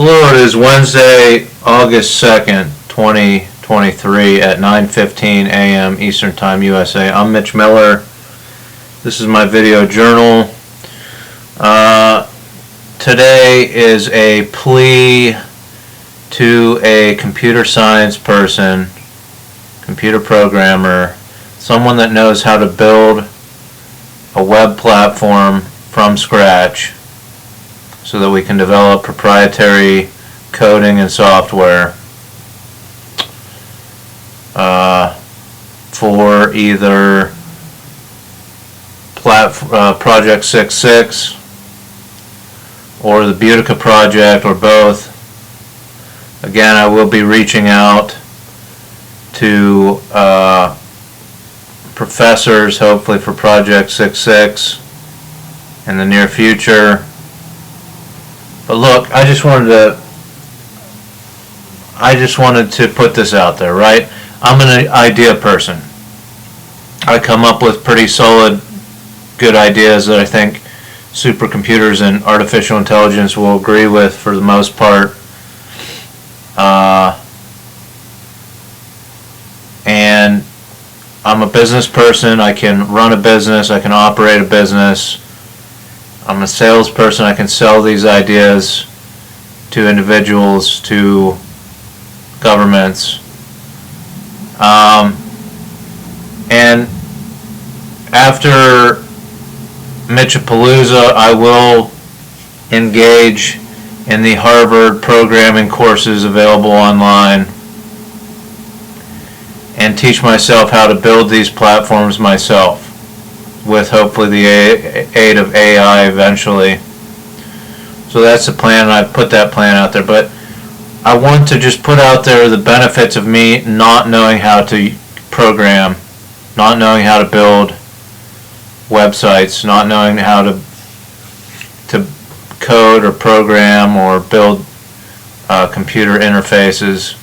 Hello, it is Wednesday, August 2nd, 2023 at 9:15 a.m. Eastern Time, USA. I'm Mitch Miller. This is my video journal. Today is a plea to a computer science person, computer programmer, someone that knows how to build a web platform from scratch so that we can develop proprietary coding and software for either Project 6.6 or the Boudica project or both. Again, I will be reaching out to professors, hopefully for Project 6.6 in the near future. But look, I just wanted to put this out there, right? I'm an idea person. I come up with pretty solid, good ideas that I think supercomputers and artificial intelligence will agree with for the most part. And I'm a business person. I can run a business. I can operate a business. I'm a salesperson. I can sell these ideas to individuals, to governments. And after Mitchapalooza, I will engage in the Harvard programming courses available online and teach myself how to build these platforms myself, with hopefully the aid of AI eventually. So that's the plan, and I've put that plan out there. But I want to just put out there the benefits of me not knowing how to program, not knowing how to build websites, not knowing how to code or program or build computer interfaces.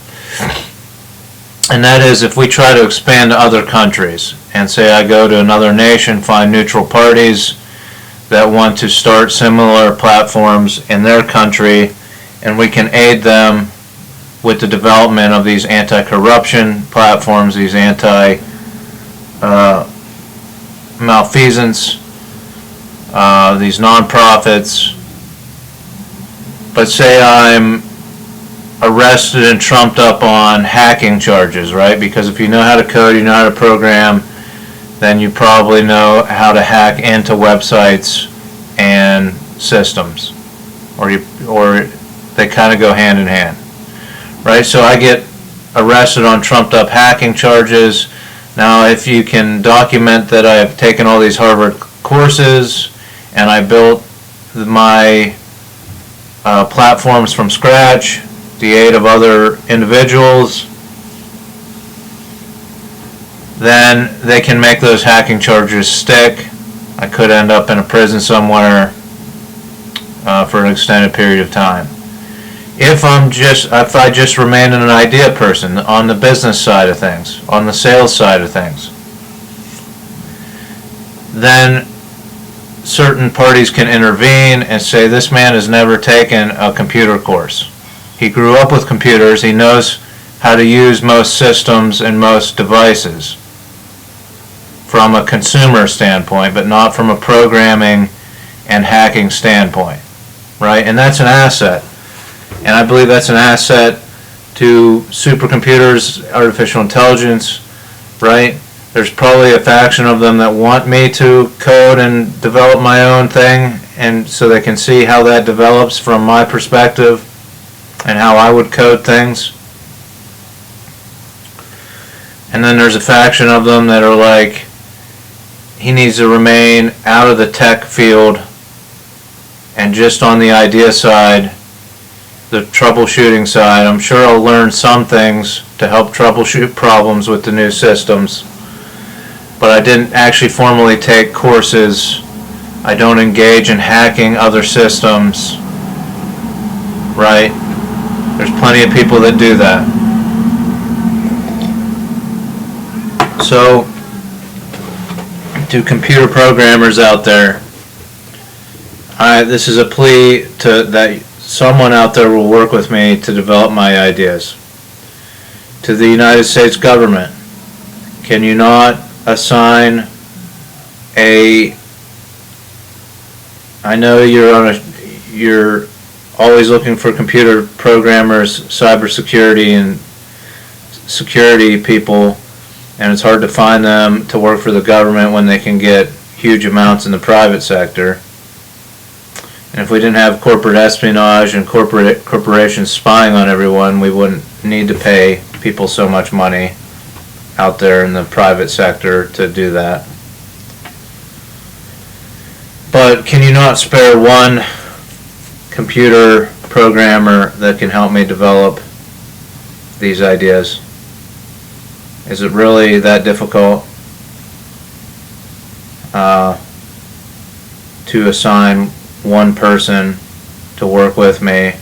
And that is, if we try to expand to other countries, and say I go to another nation, find neutral parties that want to start similar platforms in their country, and we can aid them with the development of these anti-corruption platforms, these anti-malfeasance, these non-profits. But say I'm arrested and trumped up on hacking charges, right? Because if you know how to code, you know how to program, then you probably know how to hack into websites and systems, or they kind of go hand in hand, right? So I get arrested on trumped up hacking charges. Now, if you can document that I've taken all these Harvard courses and I built my platforms from scratch, the aid of other individuals, then they can make those hacking charges stick. I could end up in a prison somewhere for an extended period of time. If I just remain an idea person on the business side of things, on the sales side of things, then certain parties can intervene and say, this man has never taken a computer course. He grew up with computers. He knows how to use most systems and most devices from a consumer standpoint, but not from a programming and hacking standpoint, right? And that's an asset. And I believe that's an asset to supercomputers, artificial intelligence, right? There's probably a faction of them that want me to code and develop my own thing, and so they can see how that develops from my perspective and how I would code things. And then there's a faction of them that are like, he needs to remain out of the tech field and just on the idea side, the troubleshooting side. I'm sure I'll learn some things to help troubleshoot problems with the new systems, but I didn't actually formally take courses. I don't engage in hacking other systems, right? There's plenty of people that do that. So, to computer programmers out there, this is a plea to that someone out there will work with me to develop my ideas. To the United States government, can you not assign I know you're always looking for computer programmers, cybersecurity, and security people, and it's hard to find them to work for the government when they can get huge amounts in the private sector. And if we didn't have corporate espionage and corporations spying on everyone, we wouldn't need to pay people so much money out there in the private sector to do that. But can you not spare one computer programmer that can help me develop these ideas? Is it really that difficult to assign one person to work with me?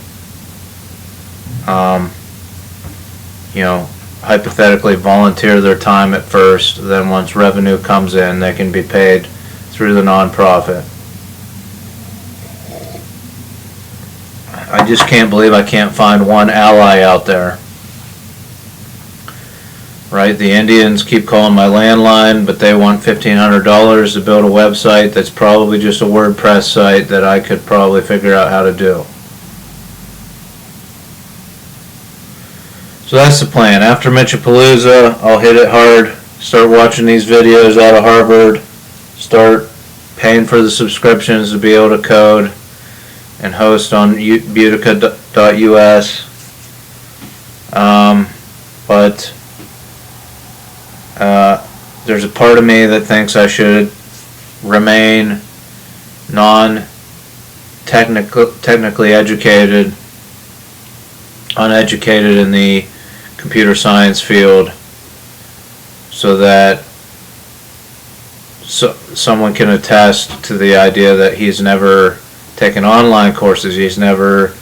Hypothetically volunteer their time at first, then once revenue comes in, they can be paid through the nonprofit. I just can't believe I can't find one ally out there. Right? The Indians keep calling my landline, but they want $1,500 to build a website that's probably just a WordPress site that I could probably figure out how to do. So that's the plan. After Mitchapalooza, I'll hit it hard, start watching these videos out of Harvard, start paying for the subscriptions to be able to code, and host on Butica.us. But there's a part of me that thinks I should remain technically educated, uneducated in the computer science field, so that someone can attest to the idea that he's never taken online courses, he's never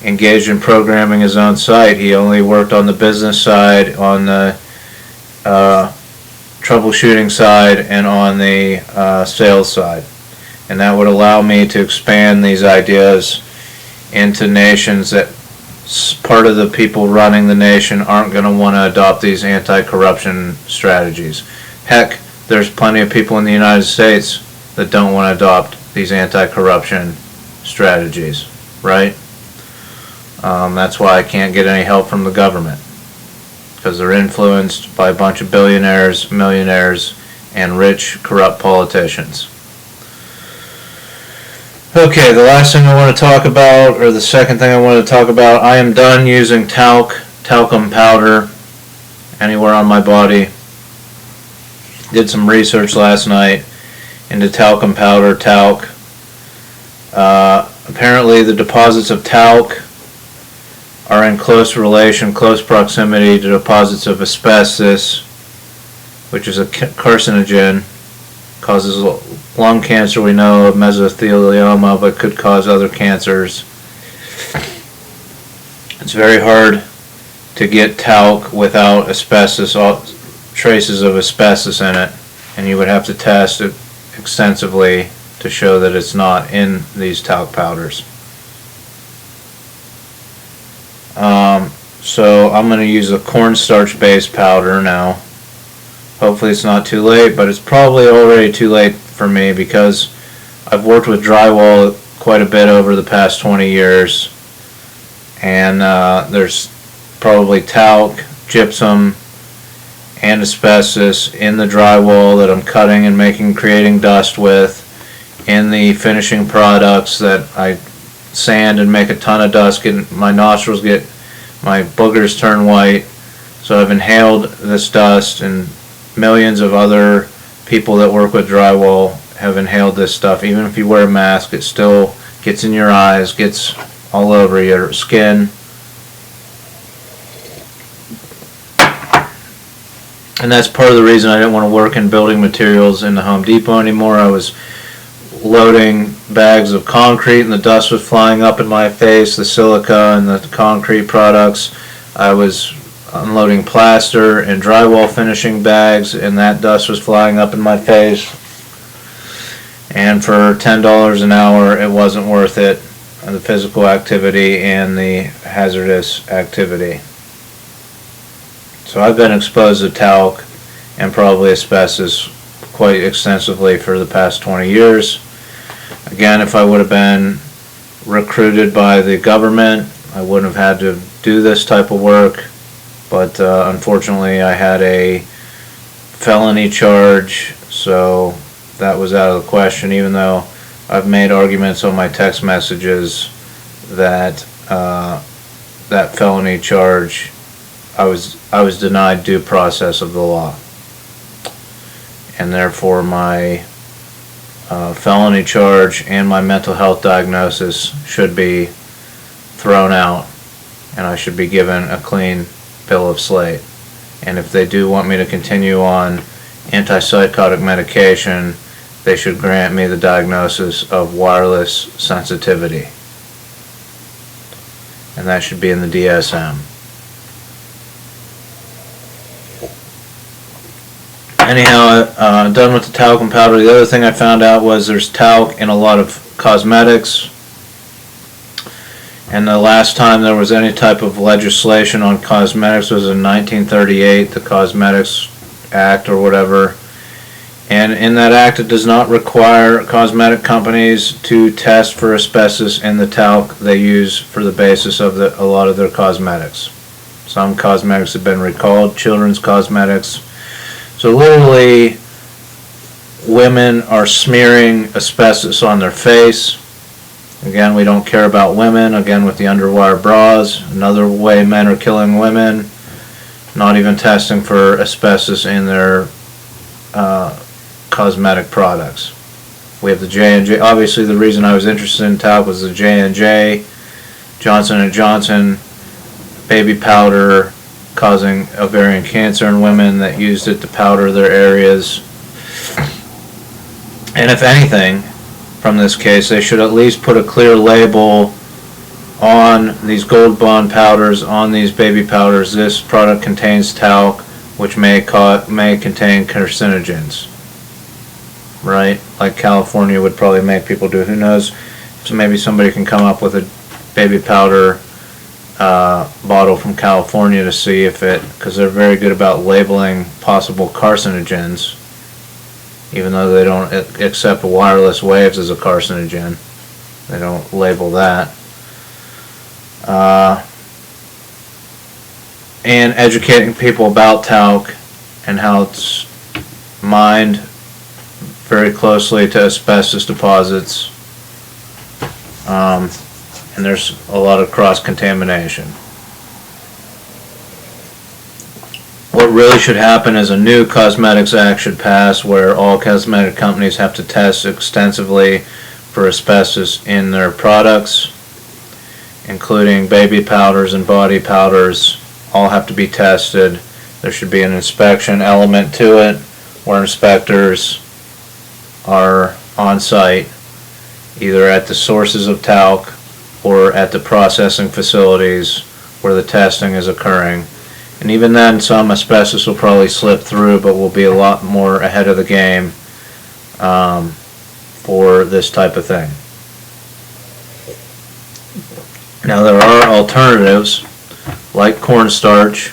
engaged in programming his own site, he only worked on the business side, on the troubleshooting side, and on the sales side. And that would allow me to expand these ideas into nations that part of the people running the nation aren't going to want to adopt these anti-corruption strategies. Heck, there's plenty of people in the United States that don't want to adopt these anti-corruption strategies, right? That's why I can't get any help from the government, because they're influenced by a bunch of billionaires, millionaires, and rich, corrupt politicians. Okay, the last thing I want to talk about, or the second thing I want to talk about, I am done using talcum powder anywhere on my body. Did some research last night into talcum powder, talc. Apparently the deposits of talc are in close proximity to deposits of asbestos, which is a carcinogen, causes lung cancer, we know, of mesothelioma, but could cause other cancers. It's very hard to get talc without asbestos, traces of asbestos in it, and you would have to test it extensively to show that it's not in these talc powders. So I'm going to use a cornstarch based powder now. Hopefully it's not too late, but it's probably already too late for me, because I've worked with drywall quite a bit over the past 20 years, and there's probably talc, gypsum, and asbestos in the drywall that I'm cutting and creating dust with, in the finishing products that I sand and make a ton of dust, my nostrils my boogers turn white. So I've inhaled this dust, and millions of other people that work with drywall have inhaled this stuff. Even if you wear a mask, it still gets in your eyes, gets all over your skin. And that's part of the reason I didn't want to work in building materials in the Home Depot anymore. I was loading bags of concrete and the dust was flying up in my face, the silica and the concrete products. I was unloading plaster and drywall finishing bags, and that dust was flying up in my face. And for $10 an hour, it wasn't worth it. the physical activity and the hazardous activity. So I've been exposed to talc and probably asbestos quite extensively for the past 20 years. Again, if I would have been recruited by the government, I wouldn't have had to do this type of work, but unfortunately I had a felony charge, so that was out of the question, even though I've made arguments on my text messages that that felony charge, I was denied due process of the law, and therefore my felony charge and my mental health diagnosis should be thrown out, and I should be given a clean bill of slate. And if they do want me to continue on antipsychotic medication, they should grant me the diagnosis of wireless sensitivity, and that should be in the DSM. Anyhow, done with the talcum powder. The other thing I found out was there's talc in a lot of cosmetics, and the last time there was any type of legislation on cosmetics was in 1938, the Cosmetics Act or whatever. And in that act, it does not require cosmetic companies to test for asbestos in the talc they use for the basis of a lot of their cosmetics. Some cosmetics have been recalled, children's cosmetics. So literally, women are smearing asbestos on their face. Again, we don't care about women. Again, with the underwire bras, another way men are killing women, not even testing for asbestos in their cosmetic products. We have the J&J. Obviously, the reason I was interested in talc was the J&J, Johnson & Johnson baby powder causing ovarian cancer in women that used it to powder their areas. And if anything, from this case, they should at least put a clear label on these Gold Bond powders, on these baby powders. This product contains talc, which may contain carcinogens. Right? Like California would probably make people do. Who knows? So maybe somebody can come up with a baby powder bottle from California to see if it, because they're very good about labeling possible carcinogens, even though they don't accept wireless waves as a carcinogen. They don't label that. And educating people about talc and how it's mined very closely to asbestos deposits, and there's a lot of cross-contamination. What really should happen is a new Cosmetics Act should pass where all cosmetic companies have to test extensively for asbestos in their products, including baby powders and body powders. All have to be tested. There should be an inspection element to it where inspectors are on site, either at the sources of talc or at the processing facilities where the testing is occurring. And even then, some asbestos will probably slip through, but we'll be a lot more ahead of the game for this type of thing. Now, there are alternatives like cornstarch,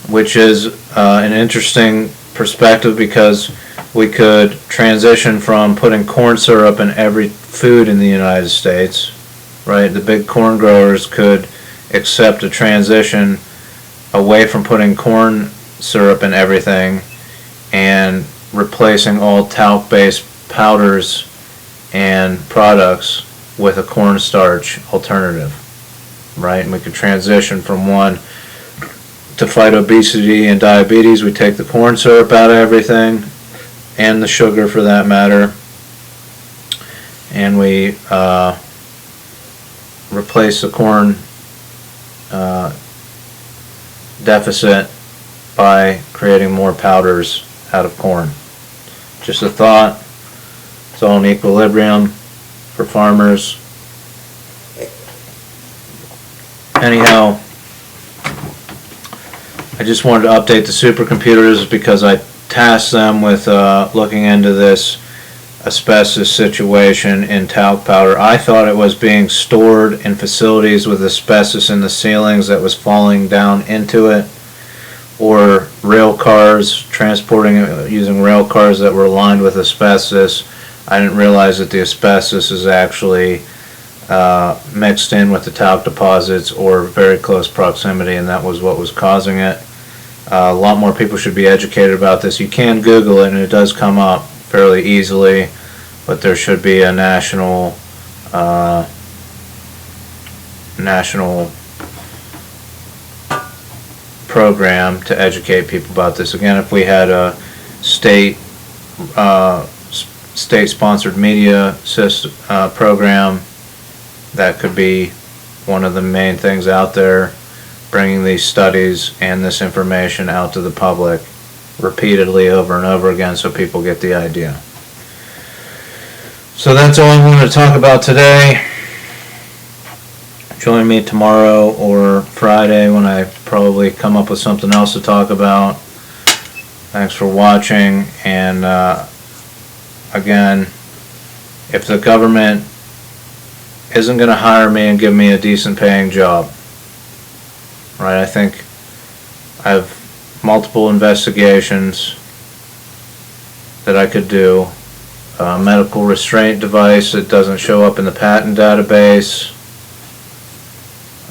which is an interesting perspective because we could transition from putting corn syrup in every food in the United States, right? The big corn growers could accept a transition away from putting corn syrup in everything and replacing all talc-based powders and products with a cornstarch alternative, right? And we could transition from one to fight obesity and diabetes. We take the corn syrup out of everything, and the sugar for that matter, and we replace the corn deficit by creating more powders out of corn. Just a thought. It's all in equilibrium for farmers. Anyhow, I just wanted to update the supercomputers because I tasked them with looking into this asbestos situation in talc powder. I thought it was being stored in facilities with asbestos in the ceilings that was falling down into it, or rail cars, transporting it using rail cars that were lined with asbestos. I didn't realize that the asbestos is actually mixed in with the talc deposits or very close proximity, and that was what was causing it. A lot more people should be educated about this. You can Google it and it does come up fairly easily, but there should be a national program to educate people about this. Again, if we had a state-sponsored media system, program, that could be one of the main things out there, bringing these studies and this information out to the public repeatedly over and over again so people get the idea. So that's all I wanted to talk about today. Join me tomorrow or Friday when I probably come up with something else to talk about. Thanks for watching, and again, if the government isn't going to hire me and give me a decent paying job, right, I think I have multiple investigations that I could do. A medical restraint device that doesn't show up in the patent database.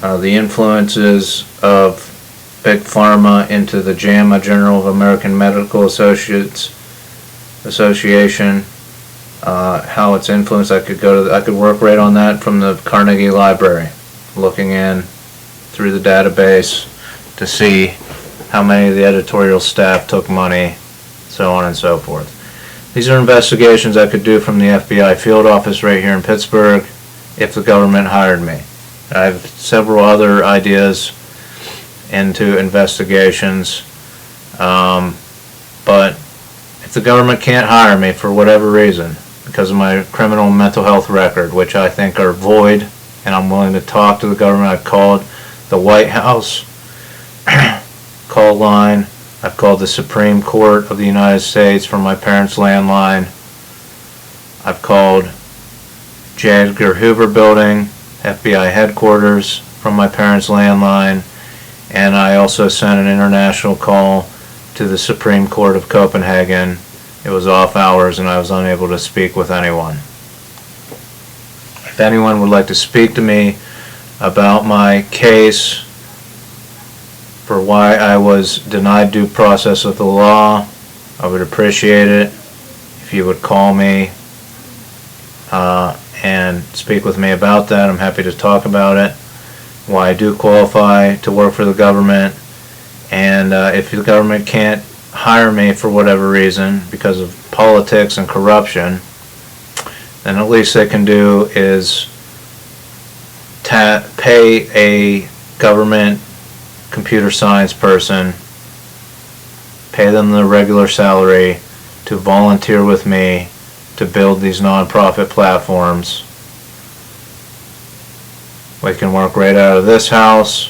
The influences of Big Pharma into the JAMA, Journal of American Medical Association, how it's influenced. I could work right on that from the Carnegie Library, looking in through the database to see how many of the editorial staff took money, so on and so forth. These are investigations I could do from the FBI field office right here in Pittsburgh if the government hired me. I have several other ideas into investigations, but if the government can't hire me for whatever reason, because of my criminal and mental health record, which I think are void, and I'm willing to talk to the government. I've called the White House call line. I've called the Supreme Court of the United States from my parents' landline. I've called J. Edgar Hoover Building, FBI headquarters, from my parents' landline, and I also sent an international call to the Supreme Court of Copenhagen. It was off hours and I was unable to speak with anyone. If anyone would like to speak to me about my case for why I was denied due process of the law, I would appreciate it if you would call me and speak with me about that. I'm happy to talk about it, why I do qualify to work for the government, and if the government can't hire me for whatever reason because of politics and corruption, then at least they can do is pay a government computer science person, pay them the regular salary to volunteer with me to build these nonprofit platforms. We can work right out of this house,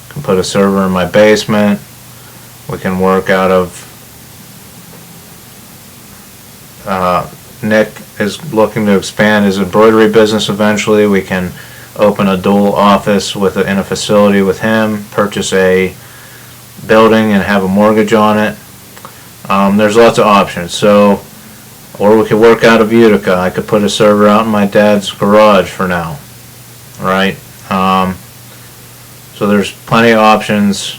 can put a server in my basement, we can work out of Nick is looking to expand his embroidery business eventually. We can open a dual office in a facility with him, purchase a building and have a mortgage on it. There's lots of options. So, or we could work out of Utica. I could put a server out in my dad's garage for now, right? So there's plenty of options,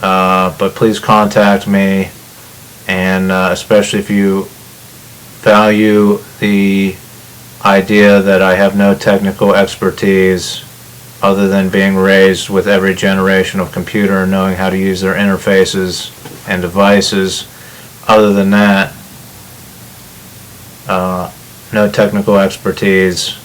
but please contact me, and especially if you value the idea that I have no technical expertise other than being raised with every generation of computer and knowing how to use their interfaces and devices. Other than that, no technical expertise,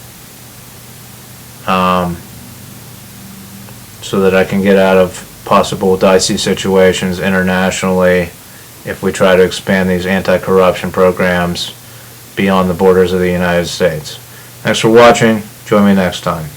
so that I can get out of possible dicey situations internationally if we try to expand these anti-corruption programs beyond the borders of the United States. Thanks for watching. Join me next time.